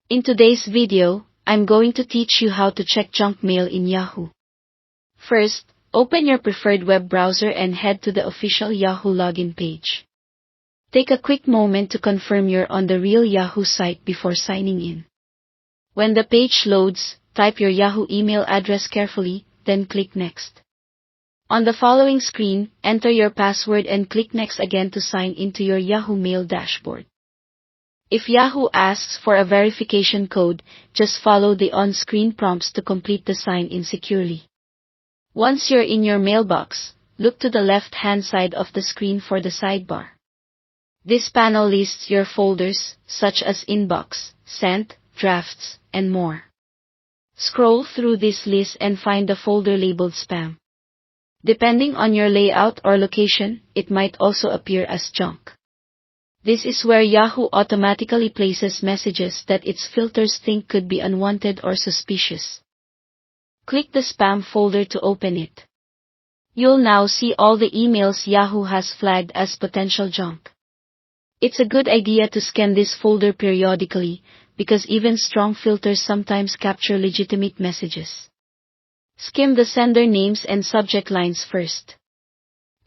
In today's video, I'm going to teach you how to check junk mail in Yahoo. First, open your preferred web browser and head to the official Yahoo login page. Take a quick moment to confirm you're on the real Yahoo site before signing in. When the page loads, type your Yahoo email address carefully, then click Next. On the following screen, enter your password and click Next again to sign into your Yahoo Mail dashboard. If Yahoo asks for a verification code, just follow the on-screen prompts to complete the sign-in securely. Once you're in your mailbox, look to the left-hand side of the screen for the sidebar. This panel lists your folders, such as Inbox, Sent, Drafts, and more. Scroll through this list and find the folder labeled Spam. Depending on your layout or location, it might also appear as junk. This is where Yahoo automatically places messages that its filters think could be unwanted or suspicious. Click the spam folder to open it. You'll now see all the emails Yahoo has flagged as potential junk. It's a good idea to scan this folder periodically, because even strong filters sometimes capture legitimate messages. Skim the sender names and subject lines first.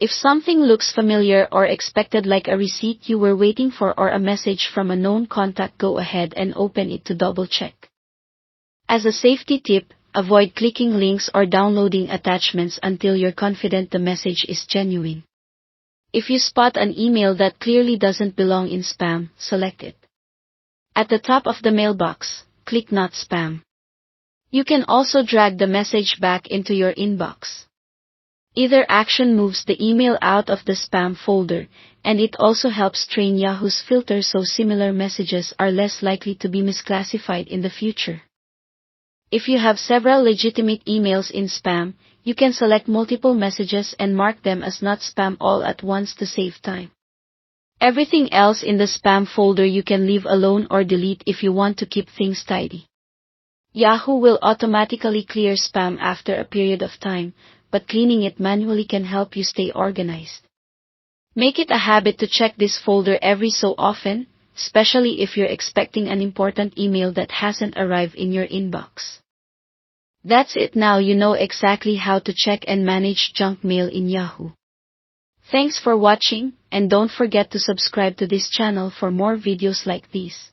If something looks familiar or expected, like a receipt you were waiting for or a message from a known contact, go ahead and open it to double-check. As a safety tip, avoid clicking links or downloading attachments until you're confident the message is genuine. If you spot an email that clearly doesn't belong in spam, select it. At the top of the mailbox, click Not Spam. You can also drag the message back into your inbox. Either action moves the email out of the spam folder, and it also helps train Yahoo's filter so similar messages are less likely to be misclassified in the future. If you have several legitimate emails in spam, you can select multiple messages and mark them as not spam all at once to save time. Everything else in the spam folder you can leave alone or delete if you want to keep things tidy. Yahoo will automatically clear spam after a period of time, but cleaning it manually can help you stay organized. Make it a habit to check this folder every so often, especially if you're expecting an important email that hasn't arrived in your inbox. That's it. Now you know exactly how to check and manage junk mail in Yahoo. Thanks for watching, and don't forget to subscribe to this channel for more videos like these.